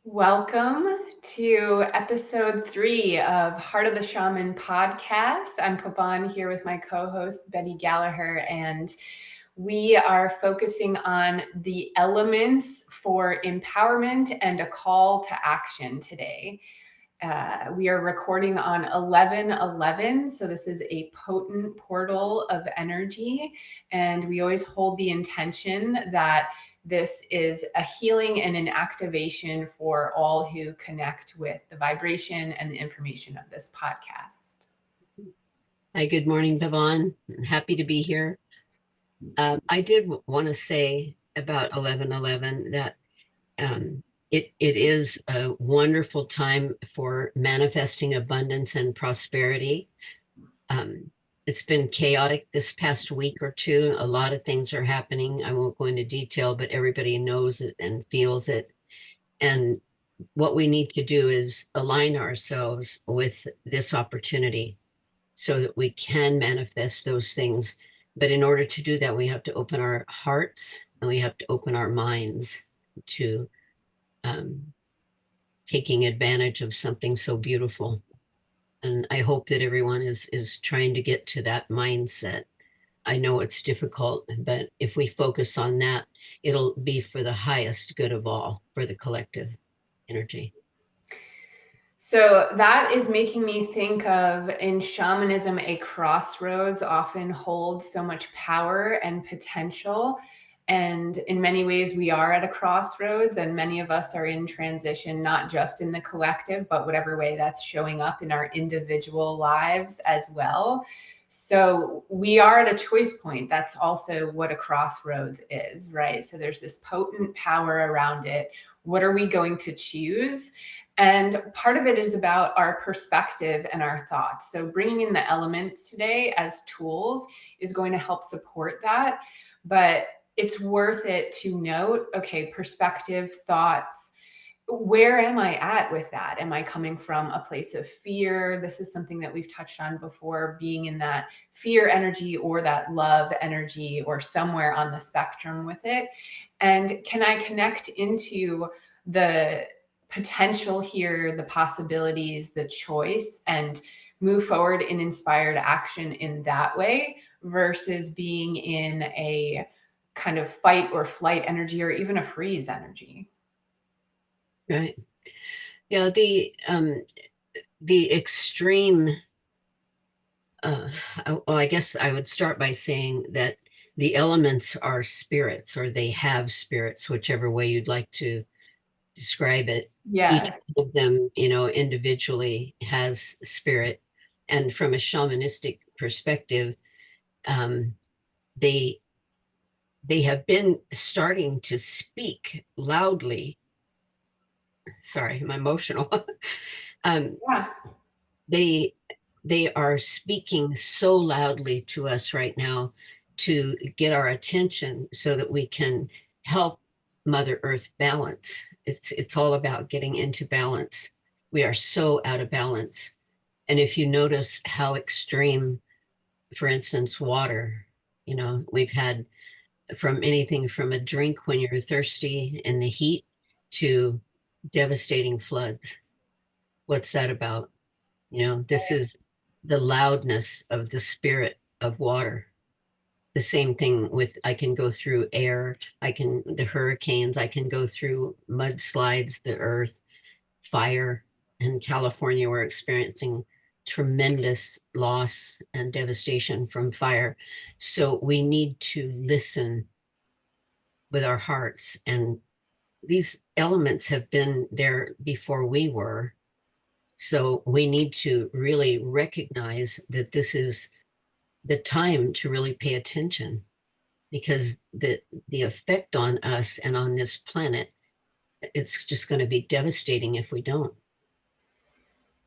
Welcome to episode 3 of Heart of the Shaman podcast. I'm Pavan here with my co-host Betty Gallagher, and we are focusing on the elements for empowerment and a call to action today. We are recording on 11/11, so this is a potent portal of energy, and we always hold the intention that this is a healing and an activation for all who connect with the vibration and the information of this podcast. Hi, good morning, Pavan. Happy to be here. I did want to say about 11/11 that it is a wonderful time for manifesting abundance and prosperity. It's been chaotic this past week or two. A lot of things are happening. I won't go into detail, but everybody knows it and feels it. And what we need to do is align ourselves with this opportunity so that we can manifest those things. But in order to do that, we have to open our hearts and we have to open our minds to um, taking advantage of something so beautiful. And I hope that everyone is trying to get to that mindset. I know it's difficult, but if we focus on that, it'll be for the highest good of all, for the collective energy. So that is making me think of, in shamanism, a crossroads often holds so much power and potential. And in many ways, we are at a crossroads, and many of us are in transition, not just in the collective, but whatever way that's showing up in our individual lives as well. So we are at a choice point. That's also what a crossroads is, right? So there's this potent power around it. What are we going to choose? And part of it is about our perspective and our thoughts. So bringing in the elements today as tools is going to help support that. But it's worth it to note, okay, perspective, thoughts, where am I at with that? Am I coming from a place of fear? This is something that we've touched on before, being in that fear energy or that love energy or somewhere on the spectrum with it. And can I connect into the potential here, the possibilities, the choice, and move forward in inspired action in that way versus being in a kind of fight or flight energy or even a freeze energy? Right. Yeah, the extreme well, I guess I would start by saying that the elements are spirits, or they have spirits, whichever way you'd like to describe it. Each Yes. of them, individually has spirit. And from a shamanistic perspective, um, they they have been starting to speak loudly. Sorry, I'm emotional. um, Yeah. they they are speaking so loudly to us right now to get our attention so that we can help Mother Earth balance. It's all about getting into balance. We are so out of balance. And if you notice how extreme, for instance, water, we've had from anything from a drink when you're thirsty in the heat to devastating floods. What's that about? This is the loudness of the spirit of water. The same thing with, I can go through air, the hurricanes, I can go through mudslides, the earth, fire. In California, we're experiencing tremendous loss and devastation from fire. So we need to listen with our hearts. And these elements have been there before we were. So we need to really recognize that this is the time to really pay attention, because the effect on us and on this planet, it's just going to be devastating if we don't.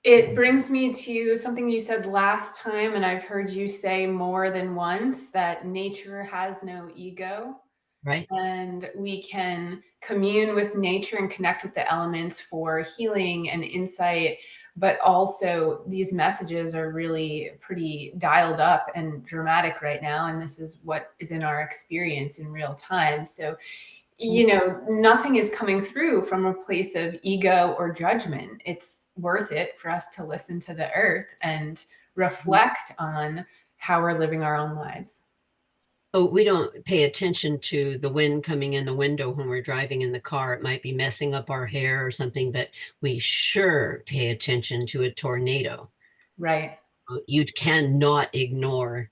It brings me to something you said last time, and I've heard you say more than once, that nature has no ego. Right. And we can commune with nature and connect with the elements for healing and insight. But also, these messages are really pretty dialed up and dramatic right now. And this is what is in our experience in real time. So nothing is coming through from a place of ego or judgment. It's worth it for us to listen to the earth and reflect on how we're living our own lives. Oh, we don't pay attention to the wind coming in the window when we're driving in the car. It might be messing up our hair or something, but we sure pay attention to a tornado. Right. You cannot ignore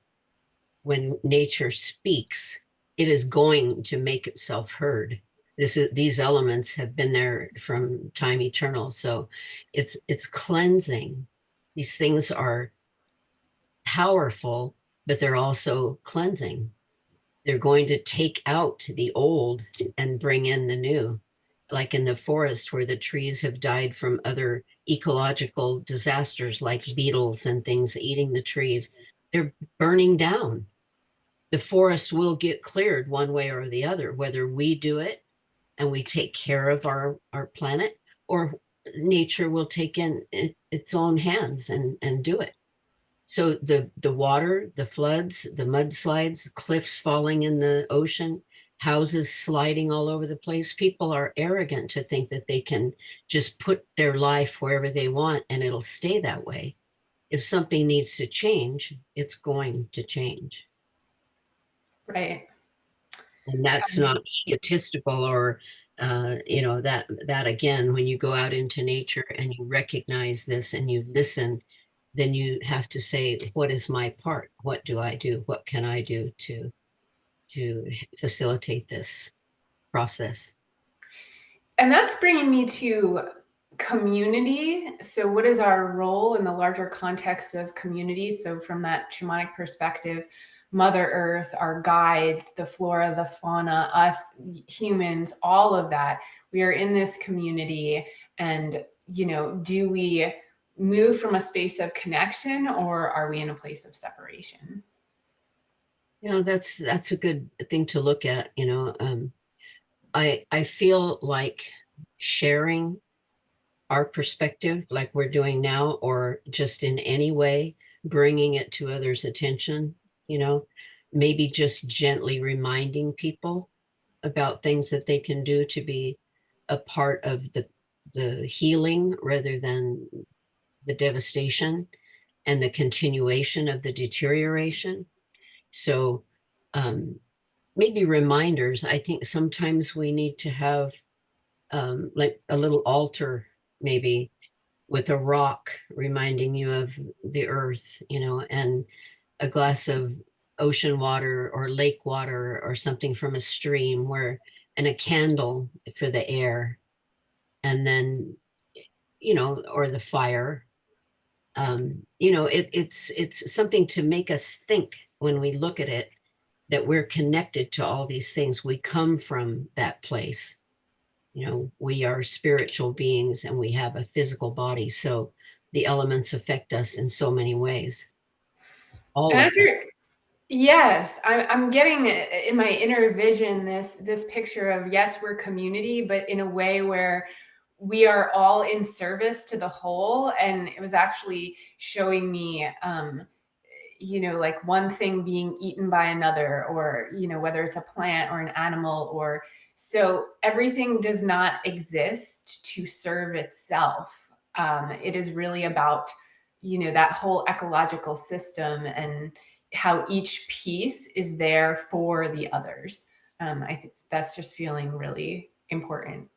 when nature speaks, it is going to make itself heard. These elements have been there from time eternal. So it's cleansing. These things are powerful, but they're also cleansing. They're going to take out the old and bring in the new. Like in the forest where the trees have died from other ecological disasters like beetles and things eating the trees, they're burning down. The forest will get cleared one way or the other, whether we do it and we take care of our planet, or nature will take in its own hands and do it. So the water, the floods, the mudslides, the cliffs falling in the ocean, houses sliding all over the place. People are arrogant to think that they can just put their life wherever they want and it'll stay that way. If something needs to change, it's going to change. Right. And that's not egotistical or that again, when you go out into nature and you recognize this and you listen, then you have to say, what is my part? What do I do? What can I do to facilitate this process? And that's bringing me to community. So, what is our role in the larger context of community? So, from that shamanic perspective, Mother Earth, our guides, the flora, the fauna, us humans, all of that, we are in this community. And, do we move from a space of connection or are we in a place of separation? That's a good thing to look at. I feel like sharing our perspective like we're doing now, or just in any way bringing it to others' attention, you know, maybe just gently reminding people about things that they can do to be a part of the healing rather than the devastation and the continuation of the deterioration. So maybe reminders. I think sometimes we need to have like a little altar, maybe with a rock reminding you of the earth, and a glass of ocean water or lake water or something from a stream and a candle for the air, and then, or the fire. It's something to make us think when we look at it that we're connected to all these things. We come from that place. We are spiritual beings and we have a physical body. So the elements affect us in so many ways, all And of as them. you're Yes, I'm getting in my inner vision this picture of, yes, we're community, but in a way where we are all in service to the whole. And it was actually showing me, like one thing being eaten by another, or whether it's a plant or an animal, or so everything does not exist to serve itself. It is really about that whole ecological system and how each piece is there for the others. I think that's just feeling really important.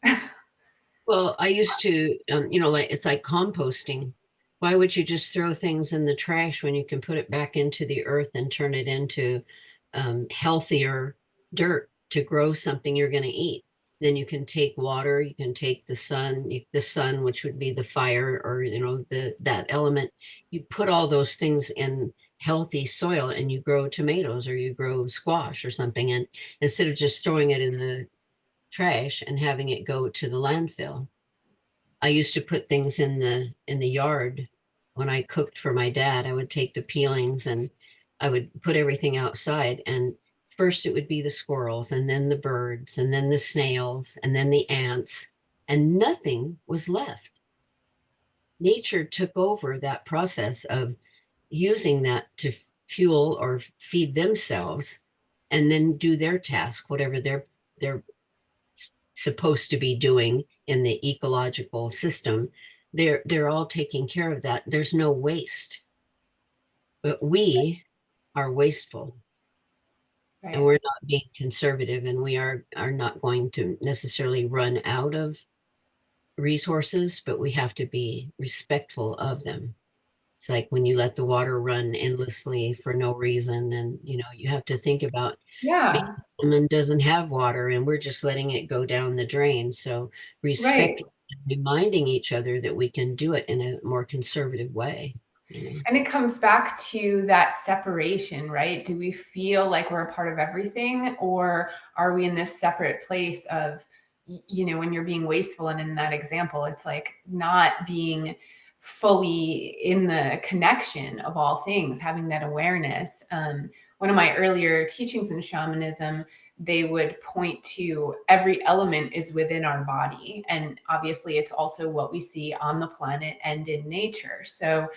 Well, I used to, like it's like composting. Why would you just throw things in the trash when you can put it back into the earth and turn it into healthier dirt to grow something you're going to eat? Then you can take water, you can take the sun, which would be the fire, or that element. You put all those things in healthy soil, and you grow tomatoes or you grow squash or something. And instead of just throwing it in the trash and having it go to the landfill. I used to put things in the yard when I cooked for my dad. I would take the peelings and I would put everything outside, and first it would be the squirrels and then the birds and then the snails and then the ants, and nothing was left. Nature took over that process of using that to fuel or feed themselves and then do their task, whatever their supposed to be doing in the ecological system, they're all taking care of that. There's no waste. But we are wasteful, and Right. we're not being conservative, and we are not going to necessarily run out of resources, but we have to be respectful of them. It's like when you let the water run endlessly for no reason, and you have to think about maybe Yeah. someone doesn't have water and we're just letting it go down the drain. So Right. respect, reminding each other that we can do it in a more conservative way, you know. And it comes back to that separation, right? Do we feel like we're a part of everything, or are we in this separate place of, when you're being wasteful? And in that example, it's like not being fully in the connection of all things, having that awareness. One of my earlier teachings in shamanism, they would point to every element is within our body. And obviously, it's also what we see on the planet and in nature. So,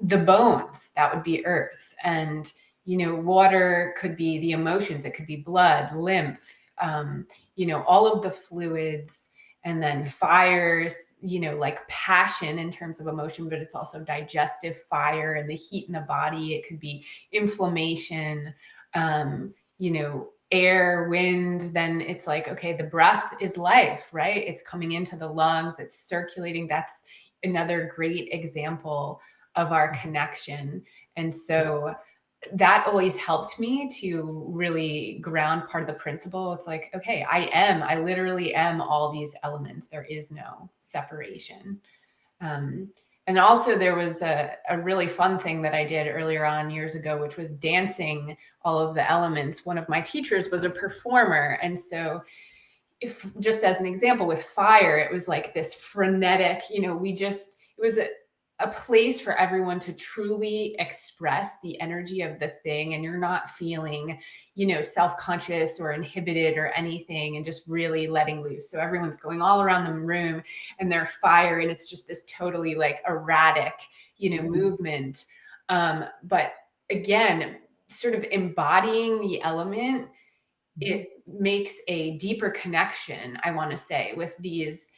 the bones, that would be earth. And water could be the emotions, it could be blood, lymph, all of the fluids. And then fires, like passion in terms of emotion, but it's also digestive fire and the heat in the body. It could be inflammation, air, wind. Then it's like, okay, the breath is life, right? It's coming into the lungs, it's circulating. That's another great example of our connection. And so that always helped me to really ground part of the principle. It's like, okay, I literally am all these elements. There is no separation. Um, and also, there was a really fun thing that I did earlier on years ago, which was dancing all of the elements. One of my teachers was a performer. And so, if just as an example with fire, it was like this frenetic, it was a place for everyone to truly express the energy of the thing. And you're not feeling, self-conscious or inhibited or anything, and just really letting loose. So everyone's going all around the room and they're fire. And it's just this totally like erratic, movement. But again, sort of embodying the element, Mhm. it makes a deeper connection, I want to say, with these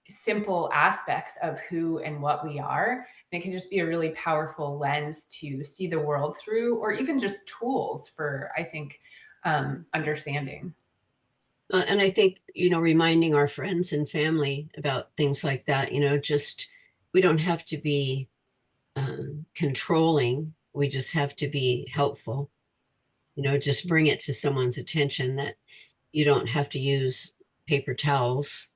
simple aspects of who and what we are. And it can just be a really powerful lens to see the world through, or even just tools for, I think, understanding. And I think, reminding our friends and family about things like that, just we don't have to be controlling. We just have to be helpful. Just bring it to someone's attention that you don't have to use paper towels.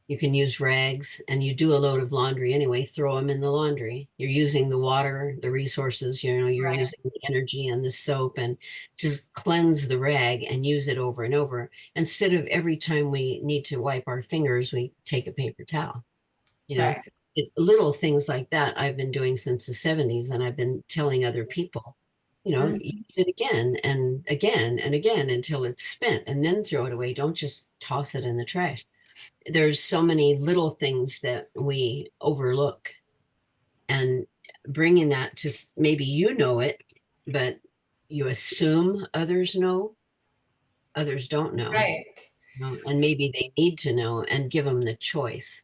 You can use rags, and you do a load of laundry anyway, throw them in the laundry. You're using the water, the resources, you're Right. using the energy and the soap, and just cleanse the rag and use it over and over. Instead of every time we need to wipe our fingers, we take a paper towel. You know, Right. little things like that I've been doing since the 70s, and I've been telling other people, use Mhm. it again and again and again until it's spent, and then throw it away. Don't just toss it in the trash. There's so many little things that we overlook, and bringing that to maybe it, but you assume others know, others don't know, Right. and maybe they need to know, and give them the choice,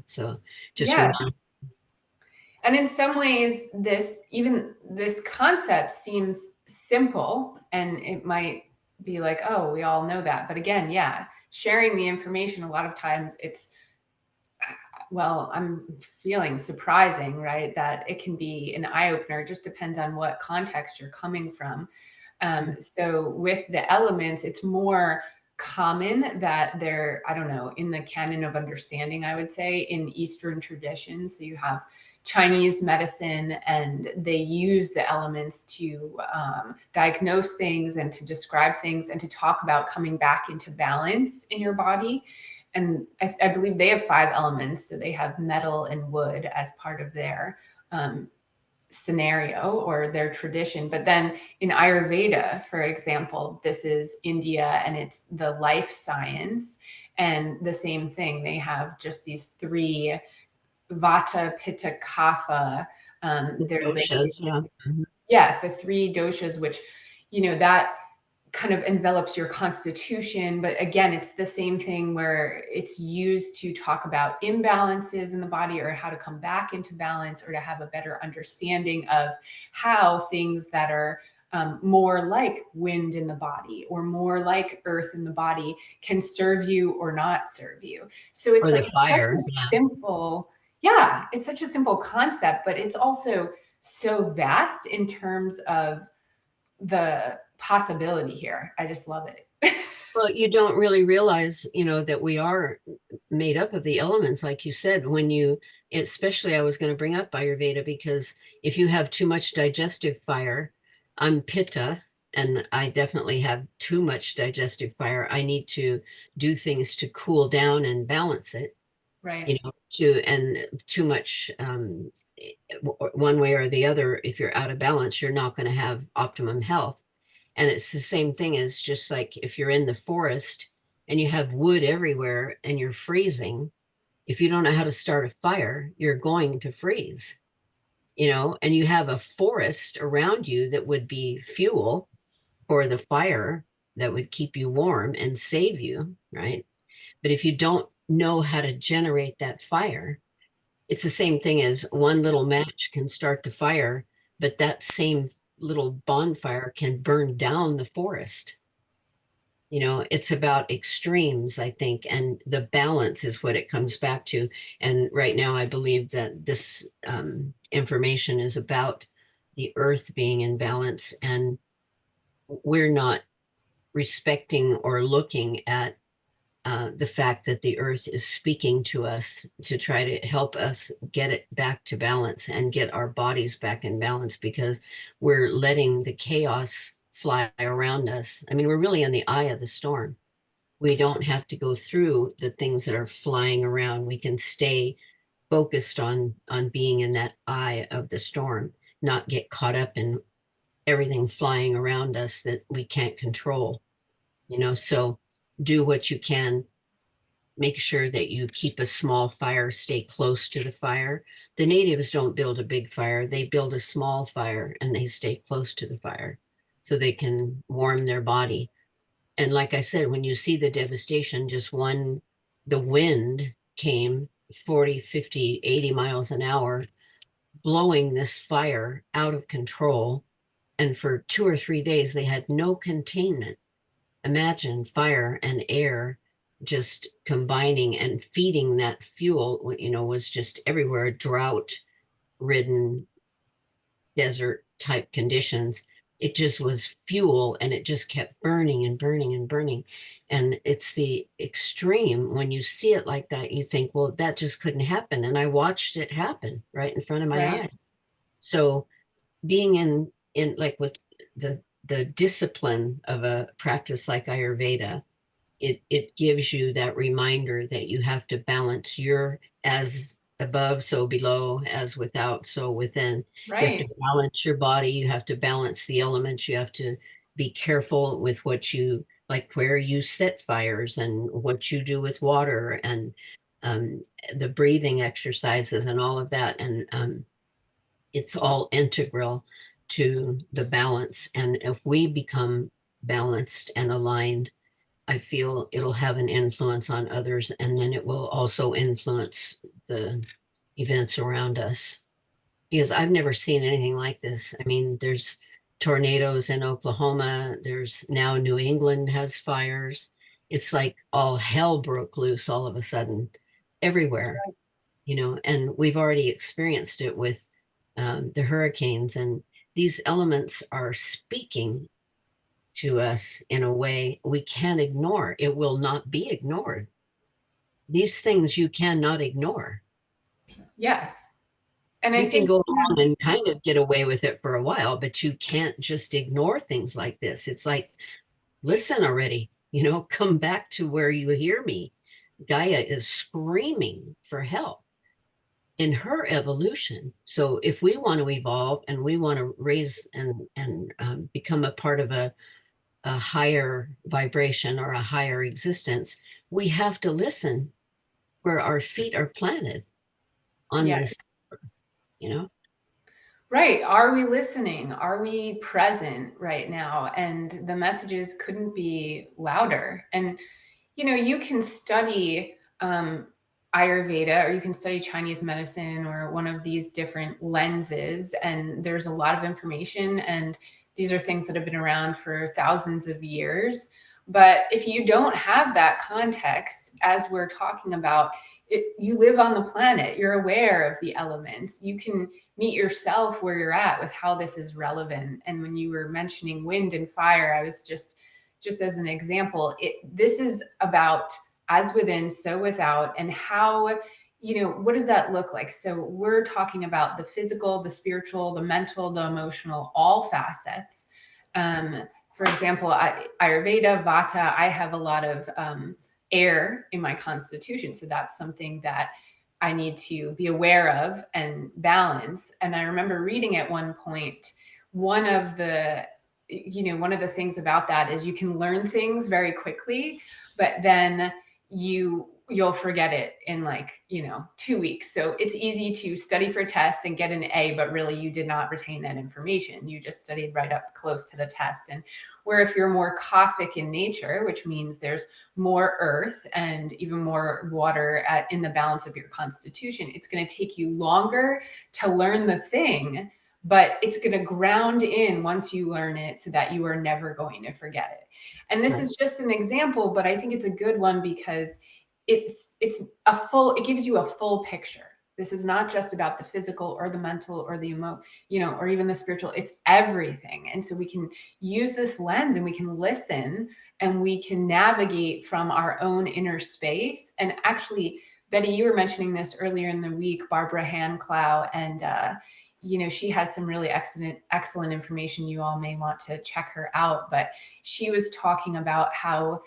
so just Yes. remind. And in some ways, this concept seems simple, and it might be like, oh, we all know that. But again, yeah, sharing the information, a lot of times it's, well, I'm feeling surprising, right? That it can be an eye opener. It just depends on what context you're coming from. So with the elements, it's more common that they're, I don't know, in the canon of understanding, I would say, in Eastern traditions. So you have Chinese medicine, and they use the elements to diagnose things and to describe things and to talk about coming back into balance in your body. And I believe they have five elements. So they have metal and wood as part of their um, scenario or their tradition. But then in Ayurveda, for example, this is India and it's the life science. And the same thing, they have just these three: Vata, Pitta, Kapha. They're the, Doshas, yeah. Mhm. yeah, the three doshas, which, that kind of envelops your constitution. But again, it's the same thing where it's used to talk about imbalances in the body, or how to come back into balance, or to have a better understanding of how things that are more like wind in the body or more like earth in the body can serve you or not serve you. So Or it's the like such fire. a Yeah. simple, yeah, it's such a simple concept, but it's also so vast in terms of the possibility here. I just love it. Well, you don't really realize, that we are made up of the elements, like you said, especially I was going to bring up Ayurveda because if you have too much digestive fire, I'm Pitta, and I definitely have too much digestive fire. I need to do things to cool down and balance it, Right. and too much, one way or the other, if you're out of balance, you're not going to have optimum health. And it's the same thing as just like if you're in the forest and you have wood everywhere and you're freezing, if you don't know how to start a fire, you're going to freeze, and you have a forest around you that would be fuel for the fire that would keep you warm and save you, right? But if you don't know how to generate that fire, it's the same thing as one little match can start the fire, but that same little bonfire can burn down the forest. It's about extremes, I think, and the balance is what it comes back to. And right now, I believe that this information is about the earth being in balance, and we're not respecting or looking at the fact that the earth is speaking to us to try to help us get it back to balance and get our bodies back in balance because we're letting the chaos fly around us. I mean, we're really in the eye of the storm. We don't have to go through the things that are flying around. We can stay focused on being in that eye of the storm, not get caught up in everything flying around us that we can't control. So do what you can. Make sure that you keep a small fire, stay close to the fire. The natives don't build a big fire, they build a small fire and they stay close to the fire so they can warm their body. And like I said, when you see the devastation, the wind came 40, 50, 80 miles an hour, blowing this fire out of control. And for 2 or 3 days, they had no containment. Imagine fire and air just combining and feeding that fuel, was just everywhere, drought ridden desert type conditions. It just was fuel and it just kept burning and burning and burning. And it's the extreme. When you see it like that, you think, well, that just couldn't happen. And I watched it happen right in front of my Right. eyes. So being in like with the discipline of a practice like Ayurveda, it gives you that reminder that you have to balance your as above, so below, as without, so within. You have to Right. balance your body. You have to balance the elements. You have to be careful with what you like, where you set fires and what you do with water and um, the breathing exercises and all of that. And it's all integral to the balance. And if we become balanced and aligned, I feel it'll have an influence on others, and then it will also influence the events around us. Because I've never seen anything like this. I mean, there's tornadoes in Oklahoma, there's now New England has fires. It's like all hell broke loose all of a sudden everywhere, and we've already experienced it with the hurricanes, and these elements are speaking to us in a way we can't ignore. It will not be ignored. These things you cannot ignore. Yes. And I You can think, go yeah, along and kind of get away with it for a while, but you can't just ignore things like this. It's like, listen already, come back to where you hear me. Gaia is screaming for help in her evolution. So if we want to evolve and we want to raise and become a part of a higher vibration or a higher existence, we have to listen where our feet are planted on yeah. this, you know? Right. Are we listening? Are we present right now? And the messages couldn't be louder. And, you can study Ayurveda, or you can study Chinese medicine, or one of these different lenses, and there's a lot of information. And these are things that have been around for thousands of years. But if you don't have that context, as we're talking about, you live on the planet, you're aware of the elements, you can meet yourself where you're at with how this is relevant. And when you were mentioning wind and fire, I was just as an example, this is about as within, so without. And how, what does that look like? So we're talking about the physical, the spiritual, the mental, the emotional, all facets. For example, Ayurveda, Vata, I have a lot of air in my constitution. So that's something that I need to be aware of and balance. And I remember reading at one point, one of the one of the things about that is you can learn things very quickly, but then you'll forget it in, like, 2 weeks. So it's easy to study for a test and get an A, but really you did not retain that information. You just studied right up close to the test. And where if you're more Kaphic in nature, which means there's more earth and even more water in the balance of your constitution, it's going to take you longer to learn the thing, but it's going to ground in once you learn it, so that you are never going to forget it. And this Right. is just an example, but I think it's a good one because it gives you a full picture. This is not just about the physical or the mental or the or even the spiritual. It's everything. And so we can use this lens, and we can listen, and we can navigate from our own inner space. And actually, Betty, you were mentioning this earlier in the week, Barbara Hanclow, and she has some really excellent information. You all may want to check her out. But she was talking about how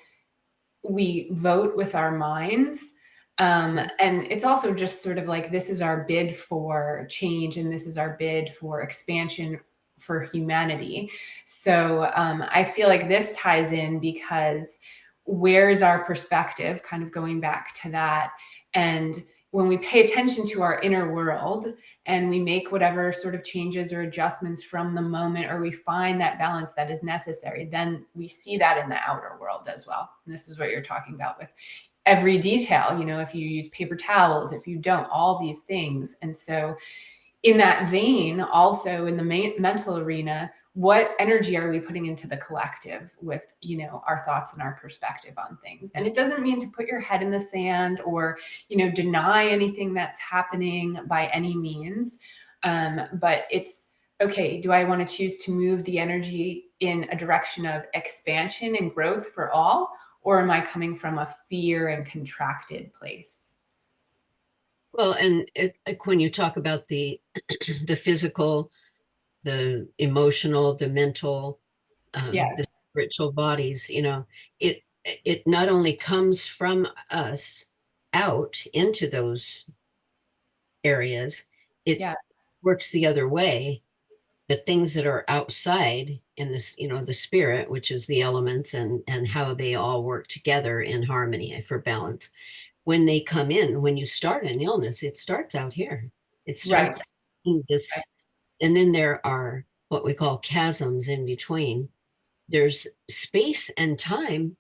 we vote with our minds. And it's also just sort of like, this is our bid for change, and this is our bid for expansion for humanity. So I feel like this ties in, because where's our perspective, kind of going back to that. And when we pay attention to our inner world, and we make whatever sort of changes or adjustments from the moment, or we find that balance that is necessary, then we see that in the outer world as well. And this is what you're talking about with every detail, if you use paper towels, if you don't, all these things. And so in that vein, also in the mental arena, what energy are we putting into the collective with, our thoughts and our perspective on things? And it doesn't mean to put your head in the sand, or, deny anything that's happening by any means. But it's okay. Do I want to choose to move the energy in a direction of expansion and growth for all? Or am I coming from a fear and contracted place? Well, and like when you talk about the the physical, the emotional, the mental, the Yes. spiritual bodies, it not only comes from us out into those areas, it Yeah. works the other way. The things that are outside in this, the spirit, which is the elements and how they all work together in harmony for balance. When they come in, when you start an illness, it starts out here. It Right. starts in this, and then there are what we call chasms in between. There's space and time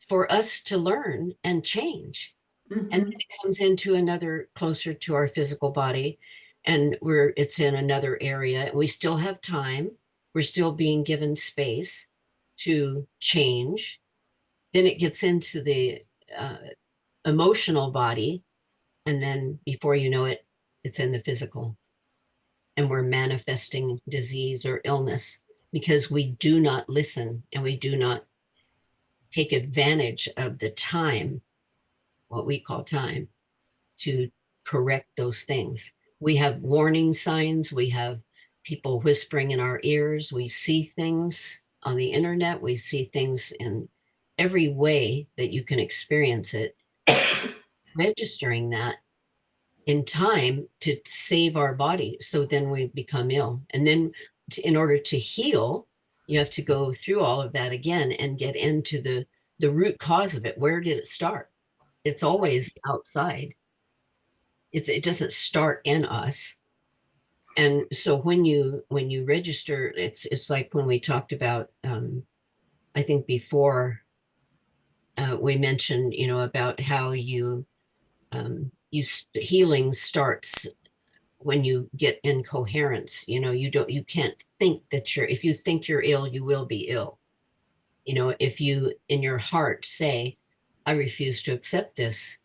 for us to learn and change. And then Mm-hmm. it comes into another closer to our physical body, and it's in another area. We still have time. We're still being given space to change. Then it gets into the uh, emotional body, and then before you know it, it's in the physical, and we're manifesting disease or illness because we do not listen and we do not take advantage of the time, what we call time, to correct those things. We have warning signs, we have people whispering in our ears, we see things on the internet, we see things in every way that you can experience it, registering that in time to save our body. So then we become ill. And then in order to heal, you have to go through all of that again and get into the root cause of it. Where did it start? It's always outside. It doesn't start in us. And so when you register, it's like when we talked about, I think before, we mentioned, you know, about how healing starts when you get incoherence. You know, you can't think that if you think you're ill, you will be ill. You know, if you in your heart say, I refuse to accept this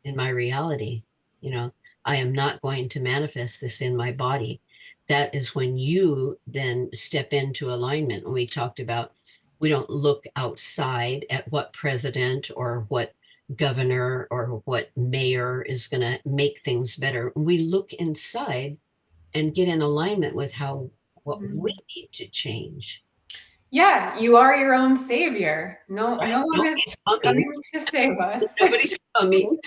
in my reality, you know, I am not going to manifest this in my body. That is when you then step into alignment. And we talked about, we don't look outside at what president or what governor or what mayor is going to make things better. We look inside and get in alignment with how what we Mhm. need to change. Yeah, you are your own savior. No Right? one is Nobody's coming. coming to save us. Nobody's coming.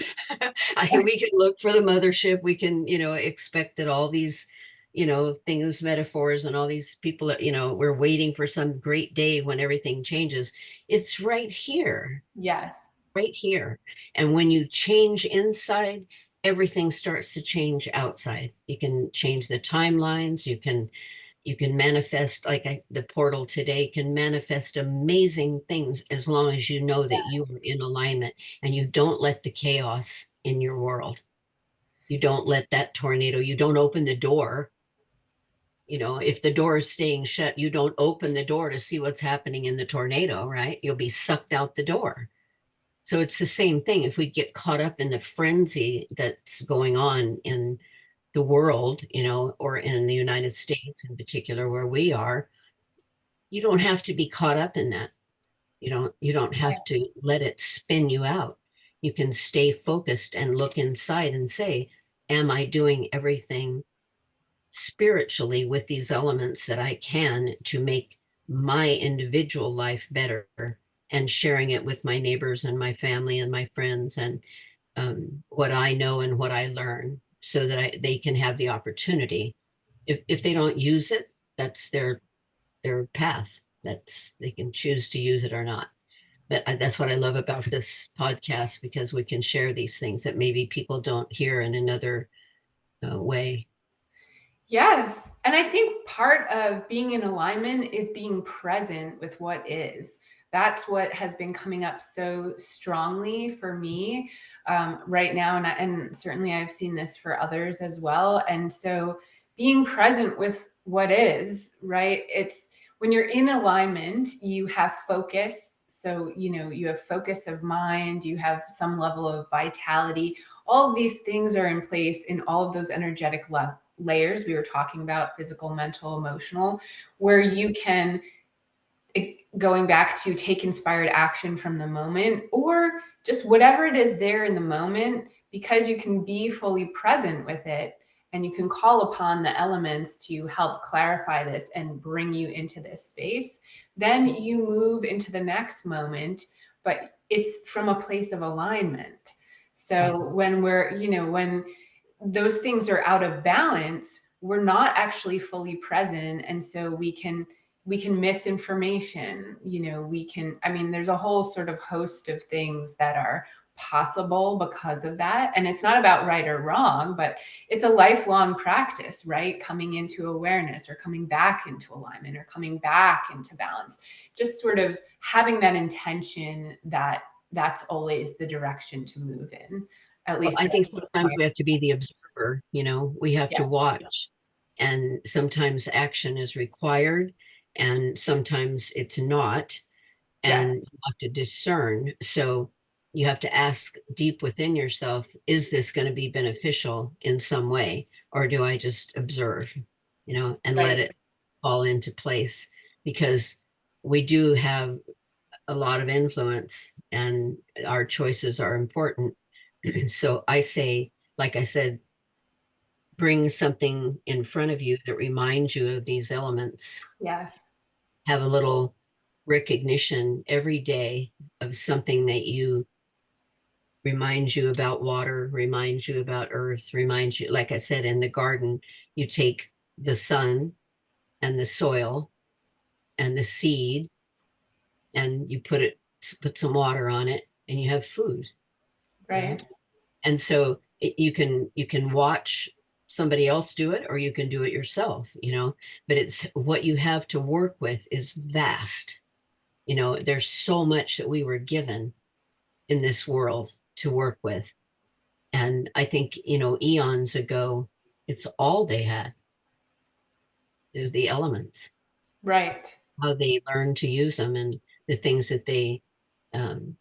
We can look for the mothership. We can, you know, expect that all these, you know, things, metaphors, and all these people that, you know, we're waiting for some great day when everything changes. It's Yes. right here. And when you change inside, everything starts to change outside. You can change the timelines. You can manifest, like the portal today can manifest amazing things as long as you know that you are in alignment and you don't let the chaos in your world. You don't let that tornado, you don't open the door. You know, if the door is staying shut, you don't open the door to see what's happening in the tornado, right? You'll be sucked out the door. So it's the same thing. If we get caught up in the frenzy that's going on in the world, you know, or in the United States in particular, where we are, you don't have to be caught up in that. You don't have to let it spin you out. You can stay focused and look inside and say, am I doing everything spiritually with these elements that I can to make my individual life better, and sharing it with my neighbors and my family and my friends, and what I know and what I learn, so that they can have the opportunity. If they don't use it, that's their path. That's, they can choose to use it or not. But that's what I love about this podcast, because we can share these things that maybe people don't hear in another way. Yes. And I think part of being in alignment is being present with what is. That's what has been coming up so strongly for me right now. And certainly I've seen this for others as well. And so being present with what is, right? It's when you're in alignment, you have focus. So, you know, you have focus of mind, you have some level of vitality. All of these things are in place in all of those energetic layers we were talking about, physical, mental, emotional, where you can, going back to take inspired action from the moment, or just whatever it is there in the moment, because you can be fully present with it and you can call upon the elements to help clarify this and bring you into this space. Then you move into the next moment, but it's from a place of alignment. Right. So when we're, you know, when those things are out of balance, we're not actually fully present. And so we can miss information, you know, we can, I mean, there's a whole sort of host of things that are possible because of that. And it's not about right or wrong, but it's a lifelong practice, right? Coming into awareness or coming back into alignment or coming back into balance, just sort of having that intention that that's always the direction to move in. At Well, least I think that's sometimes my, we have to be the observer, you know, we have yeah. to watch, and sometimes action is required, and sometimes it's not, and Yes. you have to discern. So you have to ask deep within yourself, is this going to be beneficial in some way? Or do I just observe, you know, and let Right. it fall into place? Because we do have a lot of influence and our choices are important. So I say, like I said, bring something in front of you that reminds you of these elements. Yes. Have a little recognition every day of something that you reminds you about water, reminds you about earth, reminds you, like I said, in the garden, you take the sun and the soil and the seed and you put some water on it and you have food, you know? Right. And so you can watch somebody else do it or you can do it yourself, but it's what you have to work with is vast. There's so much that we were given in this world to work with. And I think, eons ago, it's all they had, is the elements, Right. how they learned to use them and the things that they, um,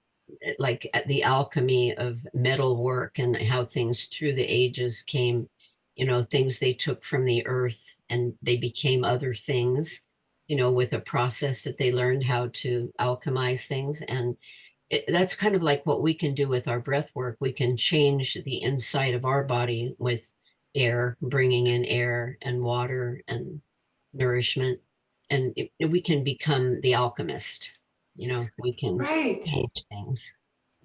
like the alchemy of metal work and how things through the ages came, things they took from the earth and they became other things, with a process that they learned how to alchemize things. And that's kind of like what we can do with our breath work. We can change the inside of our body with air, bringing in air and water and nourishment. And we can become the alchemist. We can Right. change things.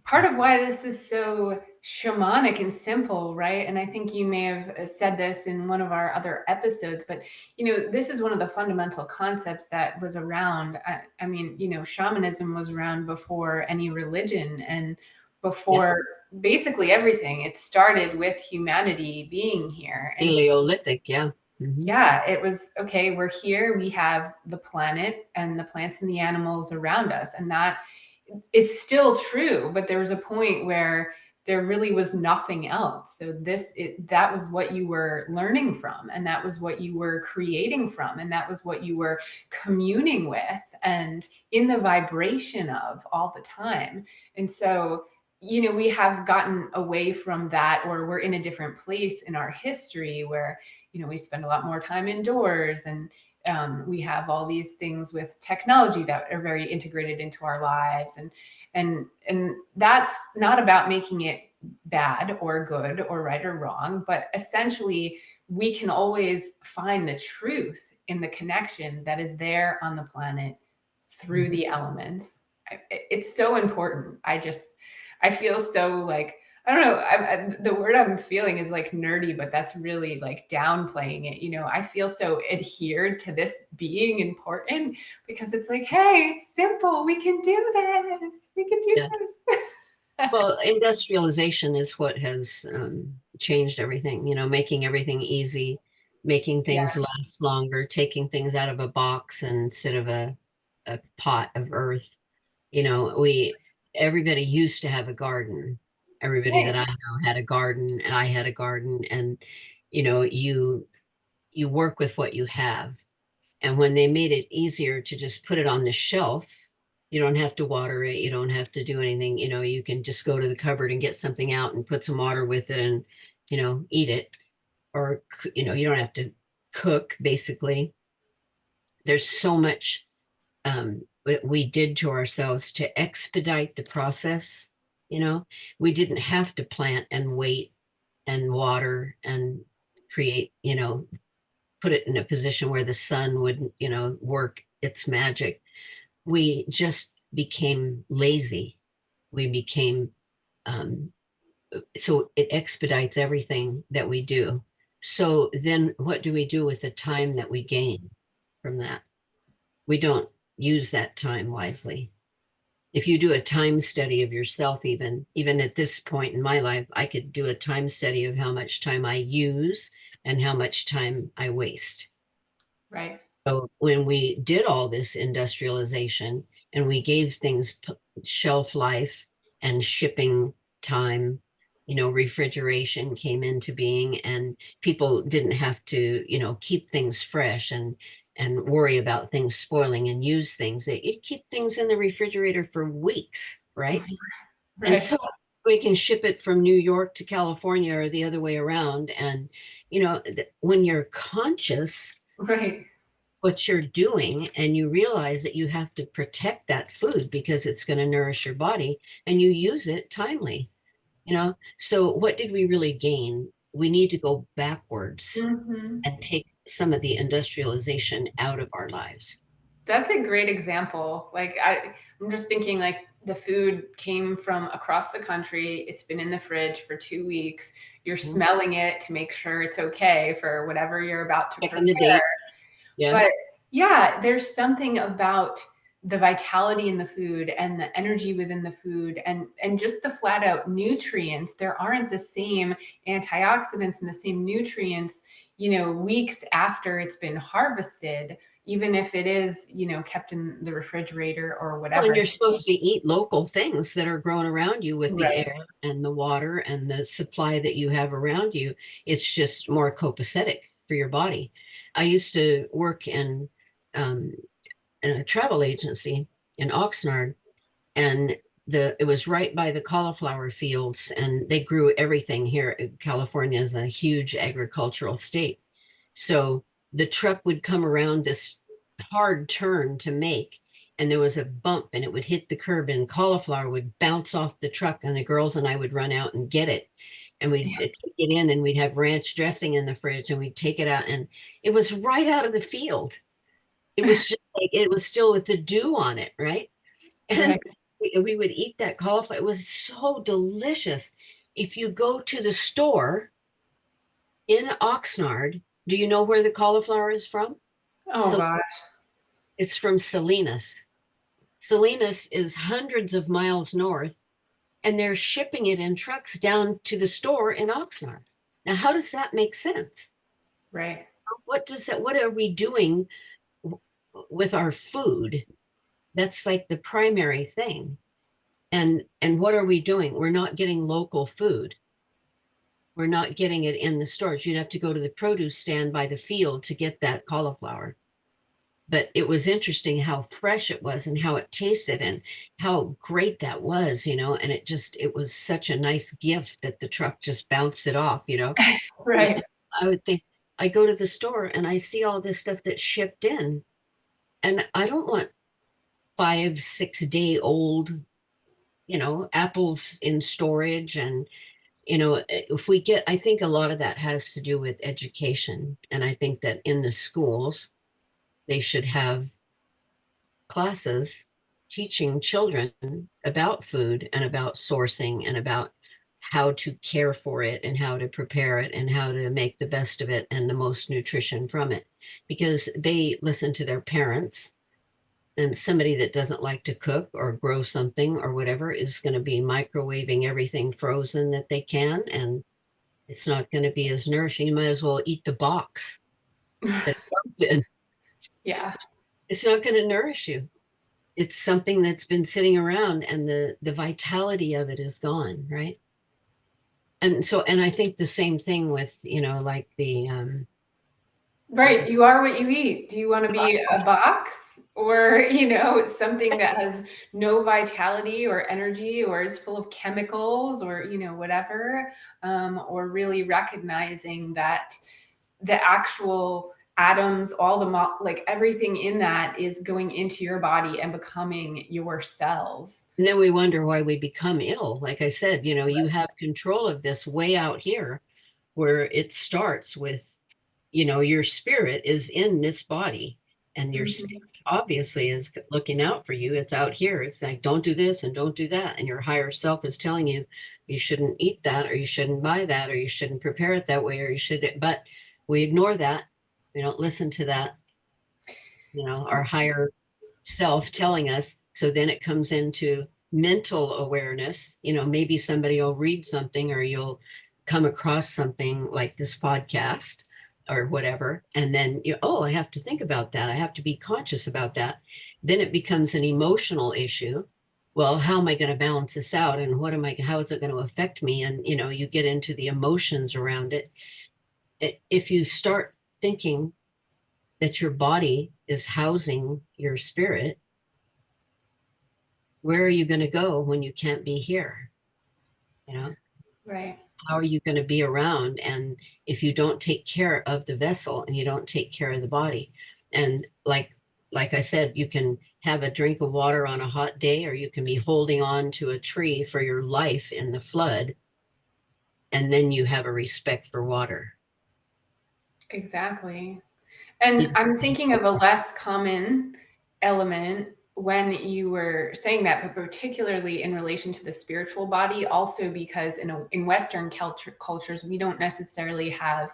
Part of why this is so shamanic and simple, right? And I think you may have said this in one of our other episodes, but this is one of the fundamental concepts that was around. I mean, shamanism was around before any religion and Yeah. before basically everything. It started with humanity being here. And Paleolithic. Yeah. Hmm. yeah, it was okay. We're here. We have the planet and the plants and the animals around us. And that is still true, but there was a point where there really was nothing else. So that was what you were learning from, and that was what you were creating from, and that was what you were communing with and in the vibration of all the time. And so, we have gotten away from that, or we're in a different place in our history where, we spend a lot more time indoors, and we have all these things with technology that are very integrated into our lives, and that's not about making it bad or good or right or wrong, but essentially we can always find the truth in the connection that is there on the planet through Hmm. the elements. It's so important. I feel so like, I don't know. The word I'm feeling is like nerdy, but that's really like downplaying it. I feel so adhered to this being important because it's like, hey, it's simple. We can do this. We can do Yeah. this. Well, industrialization is what has changed everything, making everything easy, making things Yeah. last longer, taking things out of a box instead of a pot of earth. Everybody used to have a garden. Everybody that Right. I know had a garden, and I had a garden, and you know, you you work with what you have. And when they made it easier to just put it on the shelf, you don't have to water it, you don't have to do anything, you can just go to the cupboard and get something out and put some water with it and, eat it. Or, you don't have to cook, basically. There's so much we did to ourselves to expedite the process. You know, we didn't have to plant and wait and water and create, put it in a position where the sun would, work its magic. We just became lazy. We became, um, so it expedites everything that we do. So then what do we do with the time that we gain from that? We don't use that time wisely. If you do a time study of yourself, even at this point in my life, I could do a time study of how much time I use and how much time I waste. Right. So when we did all this industrialization and we gave things shelf life and shipping time, refrigeration came into being, and people didn't have to, keep things fresh and worry about things spoiling and use things. They keep things in the refrigerator for weeks, right? And Right. so we can ship it from New York to California or the other way around. And, when you're conscious Right. what you're doing and you realize that you have to protect that food because it's going to nourish your body and you use it timely, so what did we really gain? We need to go backwards Hmm. and take some of the industrialization out of our lives. That's a great example. Like I'm just thinking like the food came from across the country. It's been in the fridge for 2 weeks. You're Mhm. smelling it to make sure it's okay for whatever you're about to Checking the prepare. dates. Yeah. But yeah, there's something about the vitality in the food and the energy within the food, and just the flat out nutrients. There aren't the same antioxidants and the same nutrients, weeks after it's been harvested, even if it is, kept in the refrigerator or Well, whatever. and you're supposed to eat local things that are grown around you with the Right. air and the water and the supply that you have around you. It's just more copacetic for your body. I used to work um, in a travel agency in Oxnard, and it was right by the cauliflower fields, and they grew everything here. California is a huge agricultural state. So the truck would come around this hard turn to make, and there was a bump and it would hit the curb, and cauliflower would bounce off the truck, and the girls and I would run out and get it. And we'd take it in, and we'd have ranch dressing in the fridge, and we'd take it out, and it was right out of the field. It was just like it was still with the dew on it, right? Right. And we would eat that cauliflower. It was so delicious. If you go to the store in Oxnard, do you know where the cauliflower is from? Oh So gosh. it's from Salinas. Salinas is hundreds of miles north, and they're shipping it in trucks down to the store in Oxnard. Now, how does that make sense? Right. What are we doing with our food? That's like the primary thing. And what are we doing? We're not getting local food. We're not getting it in the stores. You'd have to go to the produce stand by the field to get that cauliflower. But it was interesting how fresh it was and how it tasted and how great that was, and it was such a nice gift that the truck just bounced it off. And Right. I would think, I go to the store and I see all this stuff that's shipped in, and I don't want 5, 6 day old, apples in storage. And if we get, I think a lot of that has to do with education. And I think that in the schools, they should have classes teaching children about food and about sourcing and about how to care for it and how to prepare it and how to make the best of it and the most nutrition from it. Because they listen to their parents, and somebody that doesn't like to cook or grow something or whatever is going to be microwaving everything frozen that they can, and it's not going to be as nourishing. You might as well eat the box that it comes in. Yeah. It's not going to nourish you. It's something that's been sitting around, and the vitality of it is gone, right? And I think the same thing with, like the Right. You are what you eat. Do you want to be a box, or, something that has no vitality or energy or is full of chemicals, or, whatever? Or really recognizing that the actual atoms, all the, like everything in that is going into your body and becoming your cells. and then we wonder why we become ill. Like I said, you have control of this way out here, where it starts with, your spirit is in this body, and your spirit Mhm. obviously is looking out for you. It's out here. It's like, don't do this and don't do that. And your higher self is telling you, you shouldn't eat that, or you shouldn't buy that, or you shouldn't prepare it that way, or you should. But we ignore that. We don't listen to that, our higher self telling us. So then it comes into mental awareness. Maybe somebody will read something, or you'll come across something like this podcast or whatever. And then oh, I have to think about that. I have to be conscious about that. Then it becomes an emotional issue. Well, how am I going to balance this out? And how is it going to affect me? And, you get into the emotions around it. If you start thinking that your body is housing your spirit, where are you going to go when you can't be here? You know, Right. how are you going to be around? And if you don't take care of the vessel and you don't take care of the body, and like I said, you can have a drink of water on a hot day, or you can be holding on to a tree for your life in the flood, and then you have a respect for water. Exactly. And I'm thinking of a less common element, when you were saying that, but particularly in relation to the spiritual body, also because in Western cultures, we don't necessarily have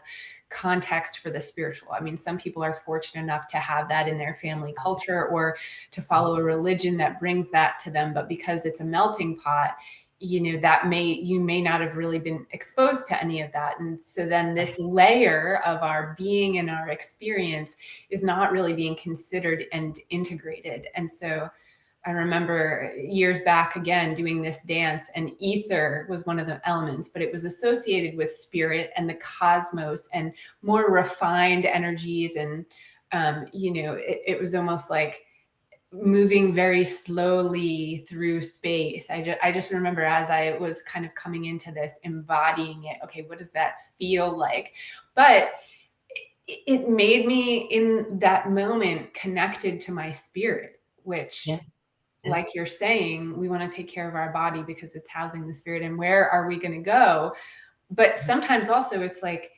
context for the spiritual. I mean, some people are fortunate enough to have that in their family culture or to follow a religion that brings that to them. But because it's a melting pot, you may not have really been exposed to any of that. And so then this layer of our being and our experience is not really being considered and integrated. And so I remember years back again doing this dance, and ether was one of the elements, but it was associated with spirit and the cosmos and more refined energies. And it was almost like moving very slowly through space. I just remember as I was kind of coming into this, embodying it. Okay, what does that feel like? But it made me in that moment connected to my spirit, which, Yeah. Yeah. like you're saying, we want to take care of our body because it's housing the spirit, and where are we going to go? But sometimes also it's like,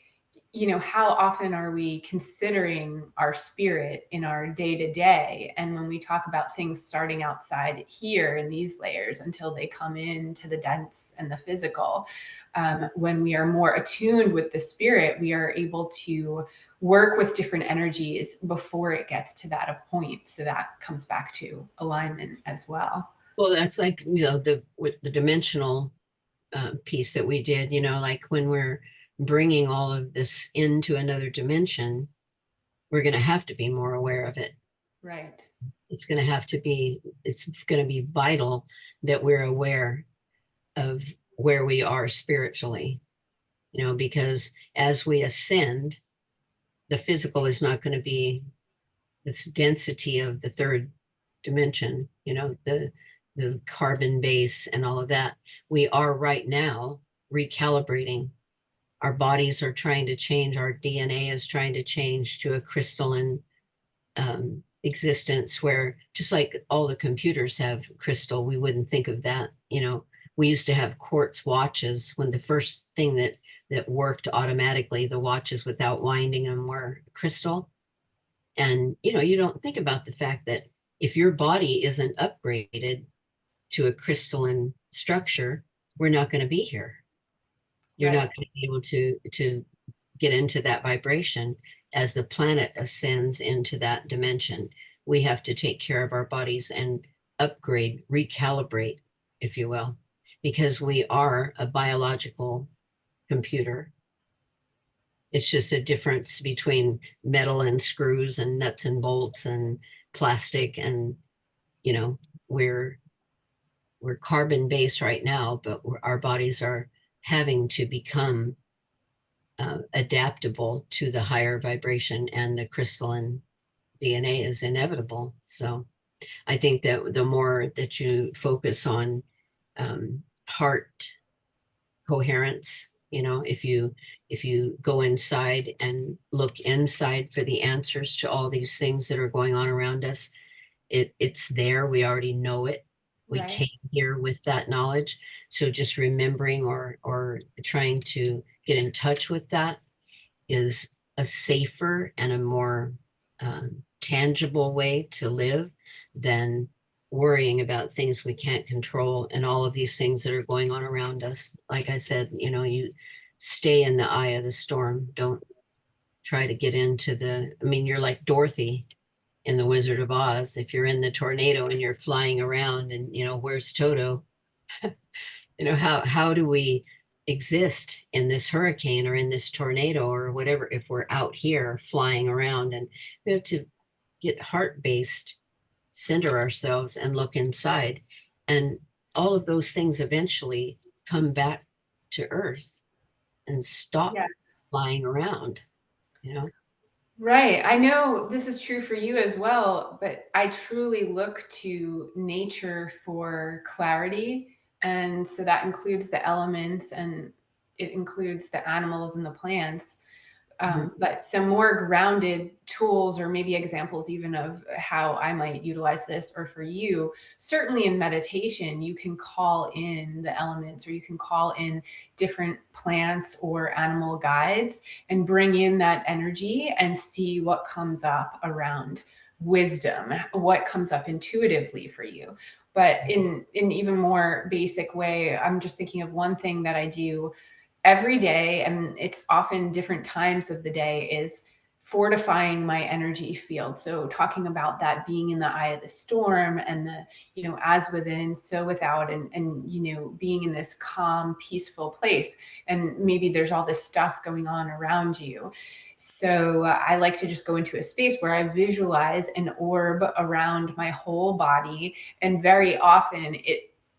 how often are we considering our spirit in our day to day? And when we talk about things starting outside here in these layers until they come into the dense and the physical, when we are more attuned with the spirit, we are able to work with different energies before it gets to that point. So that comes back to alignment as well. Well, that's like, with the dimensional piece that we did, like when we're bringing all of this into another dimension, we're going to have to be more aware of it. Right. It's going to be vital that we're aware of where we are spiritually, because as we ascend, the physical is not going to be this density of the third dimension, the carbon base and all of that. We are right now recalibrating. Our bodies are trying to change. Our DNA is trying to change to a crystalline existence, where just like all the computers have crystal, we wouldn't think of that. We used to have quartz watches when the first thing that worked automatically, the watches without winding them, were crystal. And you don't think about the fact that if your body isn't upgraded to a crystalline structure, we're not going to be here. You're Right. not going to be able to get into that vibration as the planet ascends into that dimension. We have to take care of our bodies and upgrade, recalibrate, if you will, because we are a biological computer. It's just a difference between metal and screws and nuts and bolts and plastic. And, you know, we're we're carbon based right now, but our bodies are having to become adaptable to the higher vibration, and the crystalline DNA is inevitable. So I think that the more that you focus on heart coherence, if you go inside and look inside for the answers to all these things that are going on around us, it's there. We already know it. We Right. came here with that knowledge. So just remembering or trying to get in touch with that is a safer and a more tangible way to live than worrying about things we can't control and all of these things that are going on around us. Like I said, you stay in the eye of the storm. Don't try to get into you're like Dorothy in The Wizard of Oz. If you're in the tornado and you're flying around and, where's Toto? How do we exist in this hurricane or in this tornado or whatever if we're out here flying around? And we have to get heart based, center ourselves and look inside, and all of those things eventually come back to earth and stop Yeah. flying around, you know Right. I know this is true for you as well, but I truly look to nature for clarity. And so that includes the elements, and it includes the animals and the plants. Mhm. But some more grounded tools, or maybe examples even of how I might utilize this, or for you, certainly in meditation, you can call in the elements, or you can call in different plants or animal guides and bring in that energy and see what comes up around wisdom, what comes up intuitively for you. But in even more basic way, I'm just thinking of one thing that I do every day, and it's often different times of the day, is fortifying my energy field. So talking about that being in the eye of the storm, and the, as within so without, and being in this calm peaceful place, and maybe there's all this stuff going on around you. So I like to just go into a space where I visualize an orb around my whole body, and very often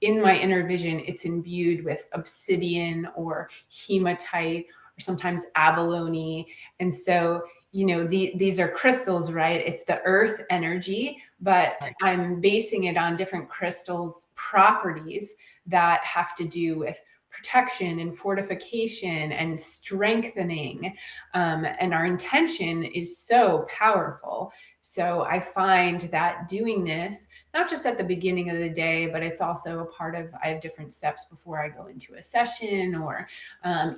in my inner vision, it's imbued with obsidian or hematite or sometimes abalone. And so, these are crystals, right? It's the earth energy, but Right. I'm basing it on different crystals' properties that have to do with protection and fortification and strengthening. And our intention is so powerful. So I find that doing this, not just at the beginning of the day, but it's also a part of, I have different steps before I go into a session, or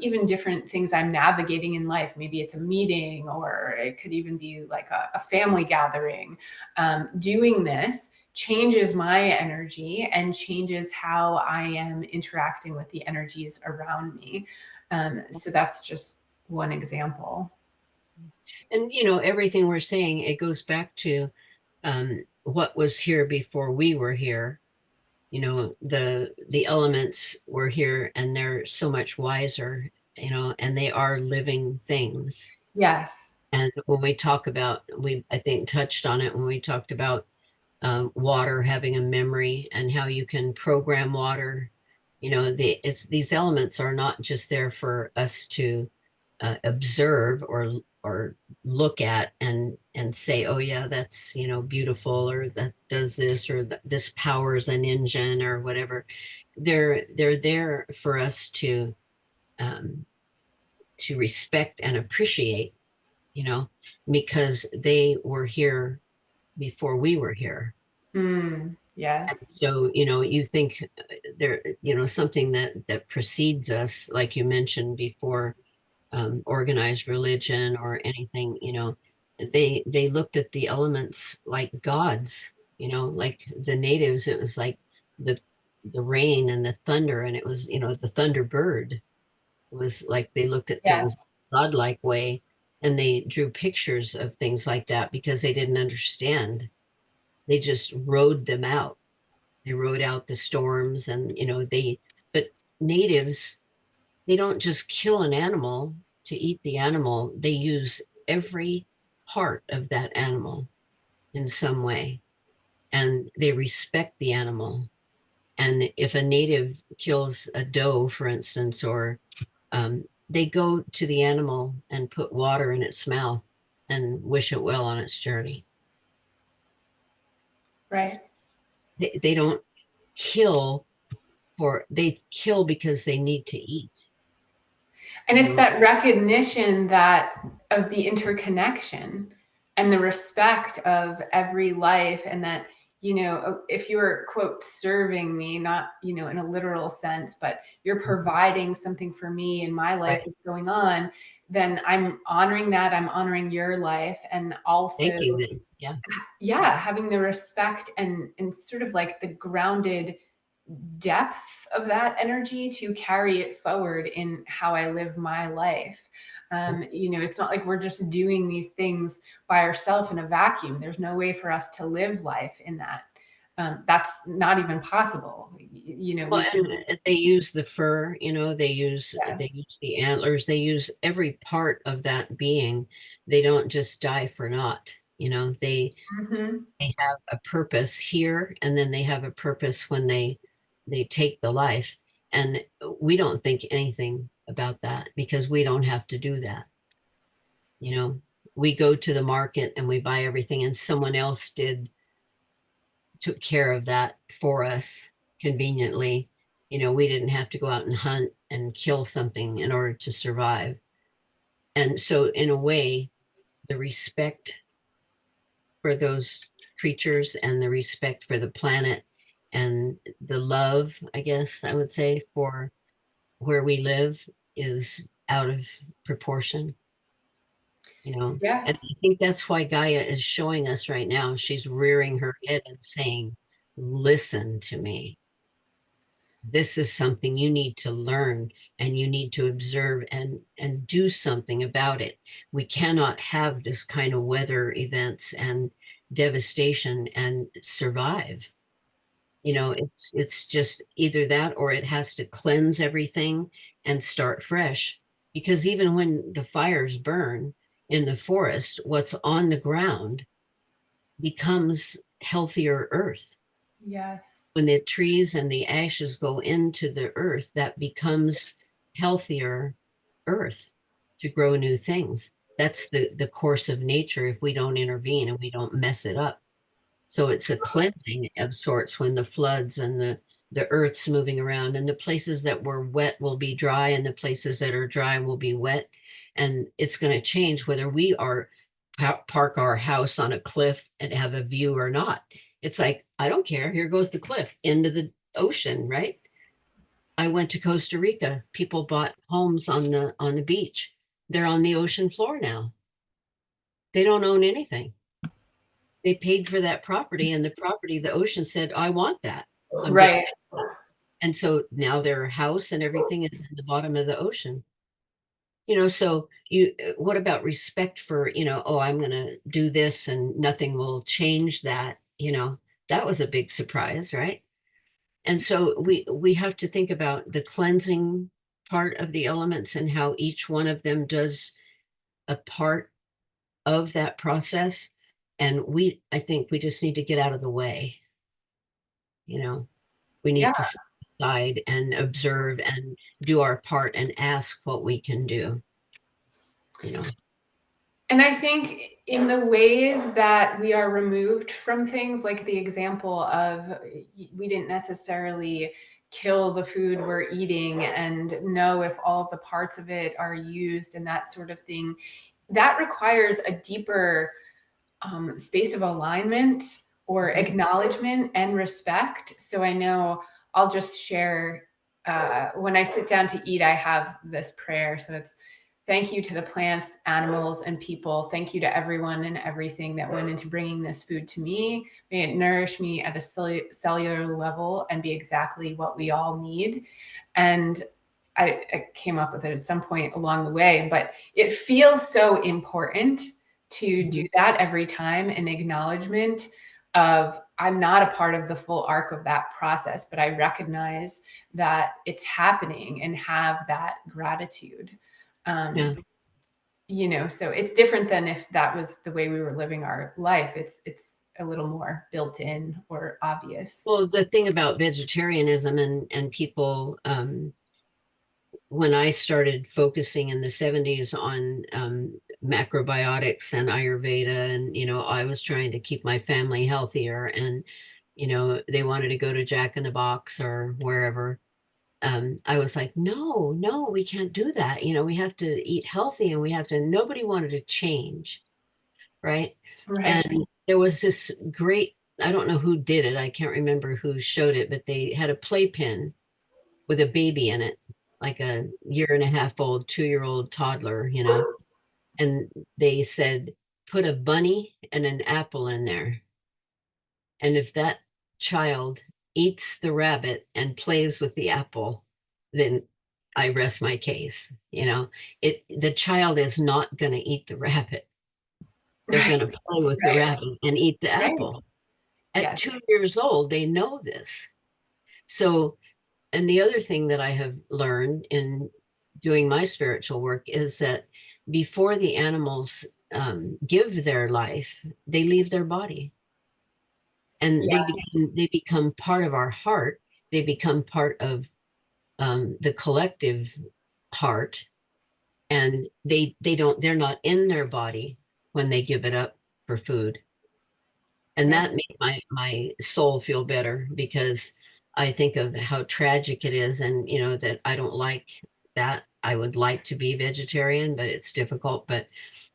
even different things I'm navigating in life. Maybe it's a meeting, or it could even be like a family gathering. Doing this changes my energy and changes how I am interacting with the energies around me. So that's just one example. And everything we're saying, it goes back to what was here before we were here. The elements were here, and they're so much wiser, and they are living things. Yes. And when we talk about, we I think touched on it when we talked about water having a memory and how you can program water. These elements are not just there for us to observe or look at and say, oh yeah, that's beautiful, or that does this, or this powers an engine or whatever. They're there for us um, to respect and appreciate, you know, because they were here before we were here. And Yes. so, you think there, something that precedes us, like you mentioned before, organized religion or anything, they looked at the elements like gods, like the natives, it was like the the rain and the thunder, and it was, the thunderbird. It was like they looked at things Yes. godlike way, and they drew pictures of things like that because they didn't understand. They just rode them out. They rode out the storms, and but natives, they don't just kill an animal to eat the animal. They use every part of that animal in some way, and they respect the animal. And if a native kills a doe, for instance, or they go to the animal and put water in its mouth and wish it well on its journey. Right. They don't kill they kill because they need to eat, And you it's know. that recognition that of the interconnection and the respect of every life, and that, if you're quote serving me, not, in a literal sense, but you're providing something for me and my life Right. is going on, then I'm honoring that. I'm honoring your life. And also, Thanking them. Yeah. yeah, having the respect and sort of like the grounded depth of that energy to carry it forward in how I live my life. It's not like we're just doing these things by ourselves in a vacuum. There's no way for us to live life in that. That's not even possible. Well, We and can, they use the fur, they yes. use the antlers, they use every part of that being. They don't just die for naught, Hmm. they have a purpose here, and then they have a purpose when they take the life. And we don't think anything about that because we don't have to do that. You know, we go to the market and we buy everything, and someone else took care of that for us conveniently. We didn't have to go out and hunt and kill something in order to survive. And so, in a way, the respect for those creatures and the respect for the planet and the love, I guess I would say, for where we live is out of proportion. you know. And Yes. I think that's why Gaia is showing us right now. She's rearing her head and saying, listen to me. This is something you need to learn and you need to observe and do something about it. We cannot have this kind of weather events and devastation and survive. You know, it's just either that or it has to cleanse everything and start fresh. Because even when the fires burn in the forest, what's on the ground becomes healthier earth. Yes. When the trees and the ashes go into the earth, that becomes healthier earth to grow new things. That's the course of nature if we don't intervene and we don't mess it up. So it's a cleansing of sorts when the floods and the earth's moving around, and the places that were wet will be dry and the places that are dry will be wet. And it's going to change whether we are park our house on a cliff and have a view or not. It's like, I don't care. Here goes the cliff into the ocean, right? I went to Costa Rica. People bought homes on the beach. They're on the ocean floor now. They don't own anything. They paid for that property, and the property, the ocean said, I want that. I'm going to Right. take that. And so now their house and everything is in the bottom of the ocean. So what about respect for, oh, I'm going to do this and nothing will change that, that was a big surprise, right? And so we have to think about the cleansing part of the elements and how each one of them does a part of that process. And I think we just need to get out of the way. You know, we Yeah. need to sit aside and observe and do our part and ask what we can do, you know. And I think in the ways that we are removed from things, like the example of we didn't necessarily kill the food we're eating and know if all of the parts of it are used and that sort of thing, that requires a deeper space of alignment or Mhm. acknowledgement and respect. So I know I'll just share when I sit down to eat, I have this prayer. So it's thank you to the plants, animals, and people. Thank you to everyone and everything that went into bringing this food to me. May it nourish me at a cellular level and be exactly what we all need. And I came up with it at some point along the way, but it feels so important to do Mhm. that every time, an acknowledgement of I'm not a part of the full arc of that process, but I recognize that it's happening and have that gratitude. Yeah. Um, so it's different than if that was the way we were living our life. It's a little more built in or obvious. Well, the thing about vegetarianism and people, when I started focusing in the 70s on macrobiotics and Ayurveda, and, I was trying to keep my family healthier, and, they wanted to go to Jack in the Box or wherever. I was like, no, no, we can't do that. We have to eat healthy and nobody wanted to change, right? Right. And there was this great, I don't know who did it. I can't remember who showed it, but they had a playpen with a baby in it, like a year and a half old, 2-year-old toddler, and they said, put a bunny and an apple in there. And if that child eats the rabbit and plays with the apple, then I rest my case. The child is not going to eat the rabbit. They're Right. going to play with the Right. rabbit and eat the Right. apple. At Yes. 2 years old, they know this. So, and the other thing that I have learned in doing my spiritual work is that before the animals give their life, they leave their body, and Yeah. they become part of our heart. They become part of the collective heart, and they're not in their body when they give it up for food. And Right. that made my soul feel better, because I think of how tragic it is, and that I don't like that. I would like to be vegetarian, but it's difficult. But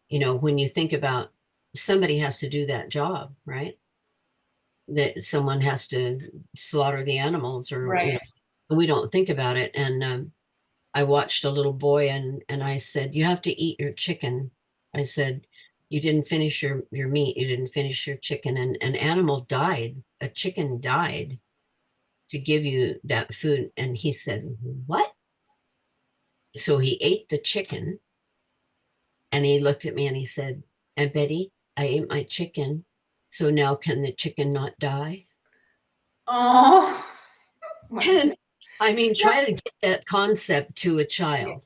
when you think about, somebody has to do that job, right? That someone has to slaughter the animals, or Right. we don't think about it. And I watched a little boy, and I said, you have to eat your chicken. I said, you didn't finish your meat, you didn't finish your chicken, and an animal died, a chicken died to give you that food. And he said, what? So he ate the chicken and he looked at me and he said, and Betty, I ate my chicken. So now can the chicken not die? Oh my And goodness. I mean, try to get that concept to a child,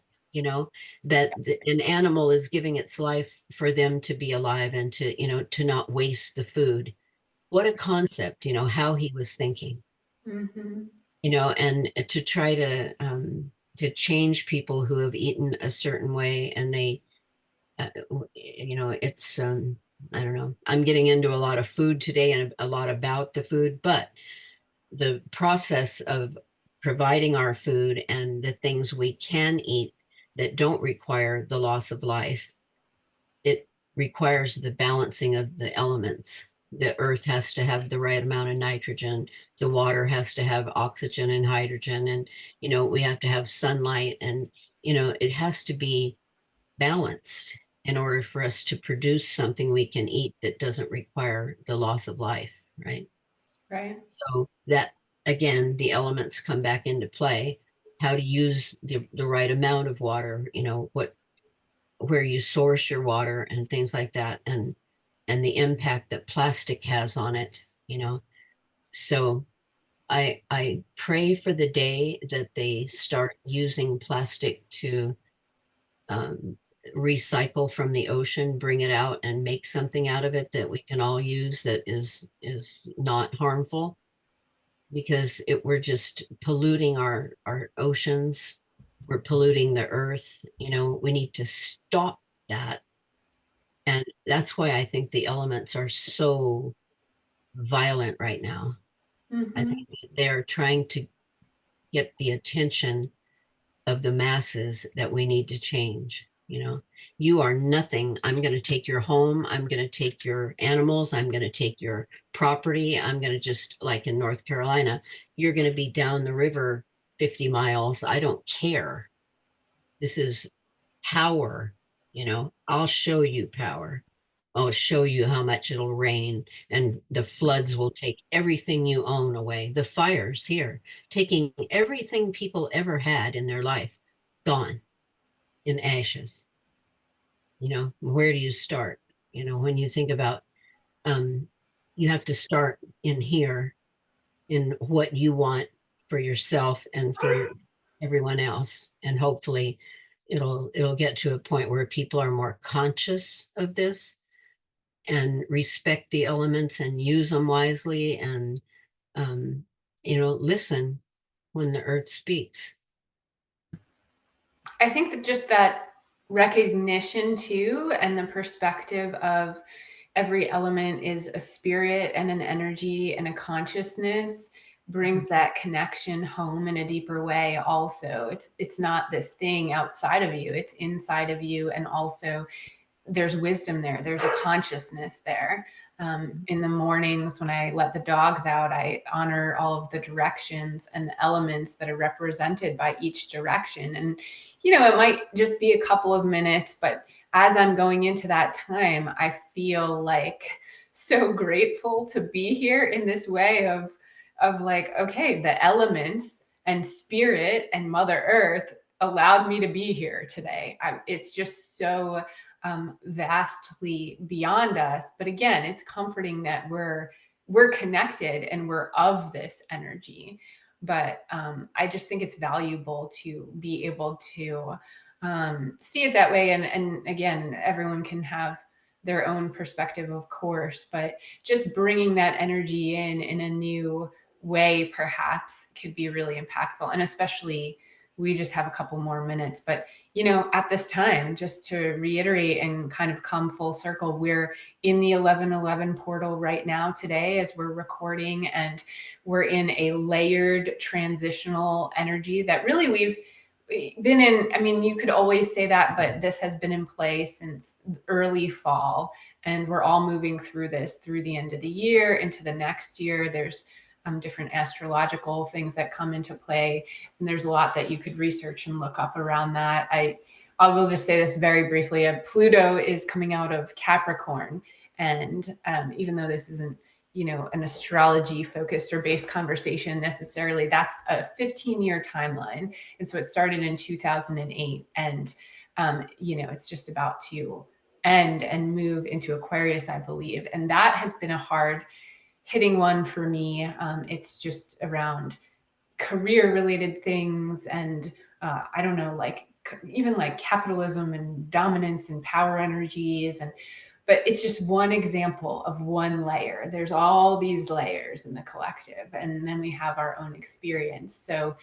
that an animal is giving its life for them to be alive and to not waste the food. What a concept, how he was thinking, Mhm. and to try to change people who have eaten a certain way and they, uh, it's, I don't know, I'm getting into a lot of food today and a lot about the food, but the process of providing our food and the things we can eat that don't require the loss of life, it requires the balancing of the elements. The earth has to have the right amount of nitrogen. The water has to have oxygen and hydrogen. And, we have to have sunlight. And, it has to be balanced in order for us to produce something we can eat that doesn't require the loss of life, right? Right. So that, again, the elements come back into play. How to use the right amount of water, where you source your water and things like that, and the impact that plastic has on it, So I pray for the day that they start using plastic to um, recycle from the ocean, bring it out and make something out of it that we can all use that is not harmful, because we're just polluting our oceans. We're polluting the earth. We need to stop that. And that's why I think the elements are so violent right now. I Mhm. think they're trying to get the attention of the masses that we need to change. You are nothing. I'm going to take your home. I'm going to take your animals. I'm going to take your property. I'm going to, just like in North Carolina, you're going to be down the river 50 miles. I don't care. This is power. I'll show you power. I'll show you how much it'll rain, and the floods will take everything you own away. The fires here, taking everything people ever had in their life, gone in ashes. Where do you start? When you think about, um, you have to start in here, in what you want for yourself and for everyone else. And hopefully it'll get to a point where people are more conscious of this and respect the elements and use them wisely, and um, listen when the earth speaks. I think that just that recognition too, and the perspective of every element is a spirit and an energy and a consciousness brings that connection home in a deeper way. Also, it's not this thing outside of you, it's inside of you, and also there's wisdom there, there's a consciousness there. In the mornings when I let the dogs out, I honor all of the directions and the elements that are represented by each direction. And it might just be a couple of minutes, but as I'm going into that time, I feel like so grateful to be here in this way of like, okay, the elements and spirit and Mother Earth allowed me to be here today. It's just so vastly beyond us. But again, it's comforting that we're connected and we're of this energy. But I just think it's valuable to be able to see it that way. And again, everyone can have their own perspective, of course, but just bringing that energy in a new way perhaps could be really impactful. And especially, we just have a couple more minutes, but at this time, just to reiterate and kind of come full circle, we're in the 1111 portal right now today as we're recording, and we're in a layered transitional energy that really we've been in. I mean, you could always say that, but this has been in play since early fall, and we're all moving through this through the end of the year into the next year. There's different astrological things that come into play, and there's a lot that you could research and look up around that. I will just say this very briefly. Pluto is coming out of Capricorn. And even though this isn't, an astrology focused or based conversation necessarily, that's a 15-year timeline. And so it started in 2008. And, it's just about to end and move into Aquarius, I believe. And that has been a hard hitting one for me. It's just around career related things and I don't know, like even like capitalism and dominance and power energies. But it's just one example of one layer. There's all these layers in the collective, and then we have our own experience. So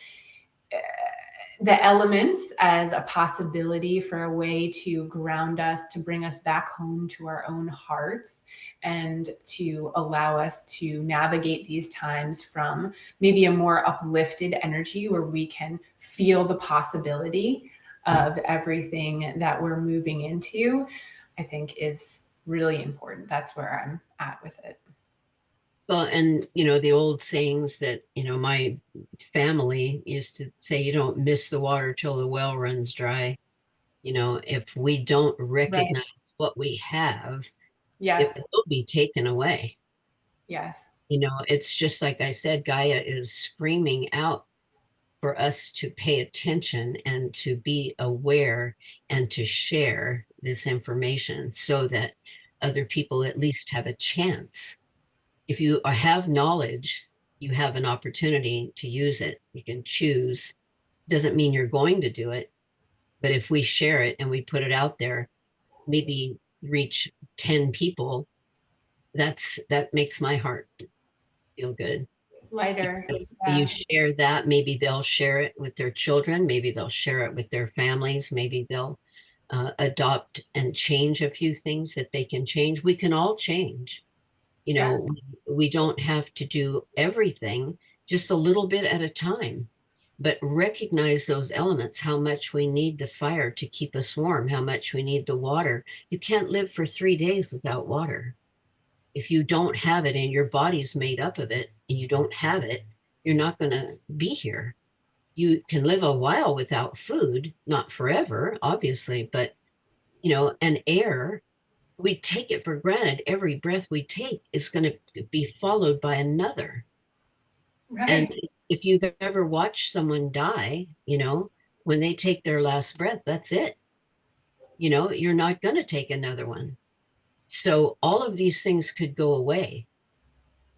the elements as a possibility for a way to ground us, to bring us back home to our own hearts, and to allow us to navigate these times from maybe a more uplifted energy where we can feel the possibility of everything that we're moving into, I think is really important. That's where I'm at with it. Well, and the old sayings that, my family used to say, you don't miss the water till the well runs dry. If we don't Right. recognize what we have, it Yes. will be taken away. Yes. It's just like I said, Gaia is screaming out for us to pay attention and to be aware and to share this information so that other people at least have a chance. If you have knowledge, you have an opportunity to use it. You can choose. Doesn't mean you're going to do it, but if we share it and we put it out there, maybe reach 10 people, that makes my heart feel good. Lighter. Because you Yeah. share that, maybe they'll share it with their children, maybe they'll share it with their families, maybe they'll adopt and change a few things that they can change. We can all change. You Yes. know, we don't have to do everything, just a little bit at a time. But recognize those elements, how much we need the fire to keep us warm, how much we need the water. You can't live for 3 days without water. If you don't have it and your body's made up of it and you don't have it, you're not going to be here. You can live a while without food, not forever, obviously, but and air, we take it for granted. Every breath we take is going to be followed by another. And Right. if you've ever watched someone die, when they take their last breath, that's it. You're not going to take another one. So all of these things could go away.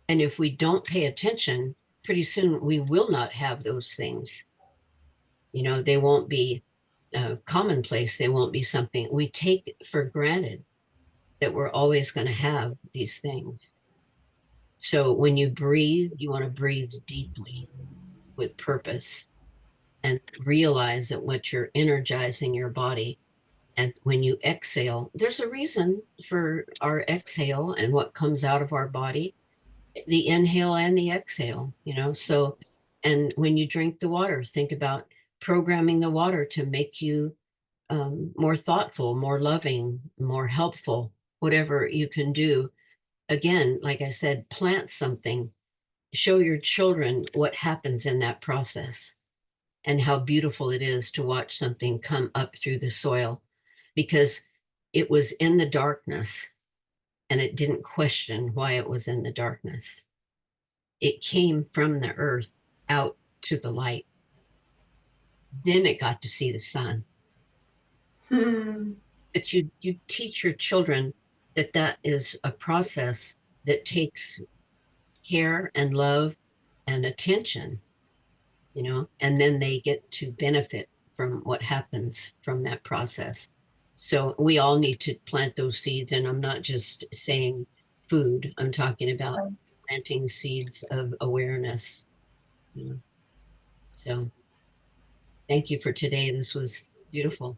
And if we don't pay attention, pretty soon we will not have those things. They won't be commonplace. They won't be something we take for granted that we're always going to have these things. So when you breathe, you want to breathe deeply with purpose and realize that what you're energizing your body. And when you exhale, there's a reason for our exhale and what comes out of our body, the inhale and the exhale, So, and when you drink the water, think about programming the water to make you more thoughtful, more loving, more helpful, whatever you can do. Again, like I said, plant something, show your children what happens in that process and how beautiful it is to watch something come up through the soil because it was in the darkness and it didn't question why it was in the darkness. It came from the earth out to the light. Then it got to see the sun. Hmm. But you teach your children that that is a process that takes care and love and attention, and then they get to benefit from what happens from that process. So we all need to plant those seeds. And I'm not just saying food, I'm talking about planting seeds of awareness. You know. So thank you for today. This was beautiful.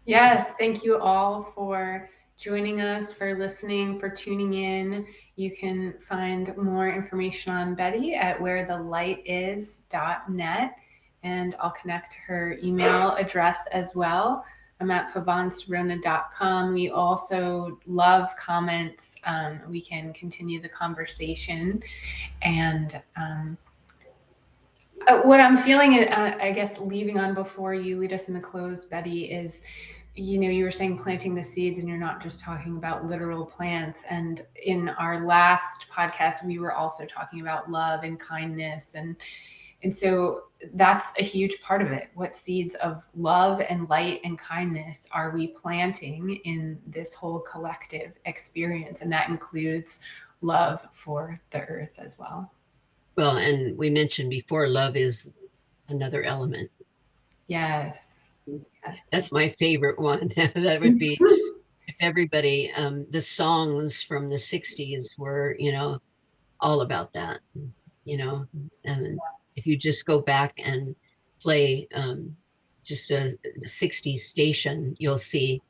Yes, thank you all for joining us, for listening, for tuning in. You can find more information on Betty at wherethelightis.net, and I'll connect her email address as well. I'm at pavansrona.com. We also love comments. We can continue the conversation. And What I'm feeling, I guess, leaving on before you lead us in the close, Betty, is, you were saying planting the seeds, and you're not just talking about literal plants. And in our last podcast, we were also talking about love and kindness, and so that's a huge part of it. What seeds of love and light and kindness are we planting in this whole collective experience? And that includes love for the earth as well. Well, and we mentioned before, love is another element. Yes. That's my favorite one. That would be if everybody, the songs from the 60s were, all about that, you know, and if you just go back and play just a 60s station, you'll see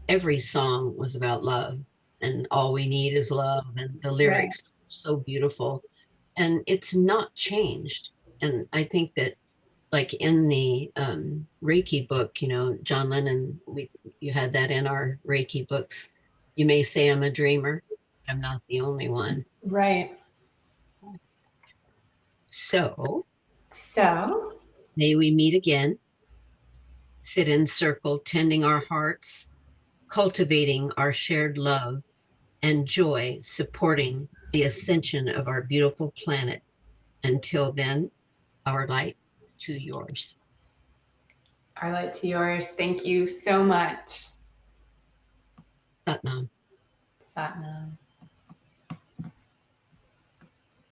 every song was about love and all we need is love, and the Right. lyrics so beautiful, and it's not changed. And I think that like in the Reiki book, John Lennon, you had that in our Reiki books. You may say I'm a dreamer. I'm not the only one. Right. So So, may we meet again, sit in circle, tending our hearts, cultivating our shared love and joy, supporting the ascension of our beautiful planet. Until then, our light to yours. our light to yours. Thank you so much. Satnam. Satnam.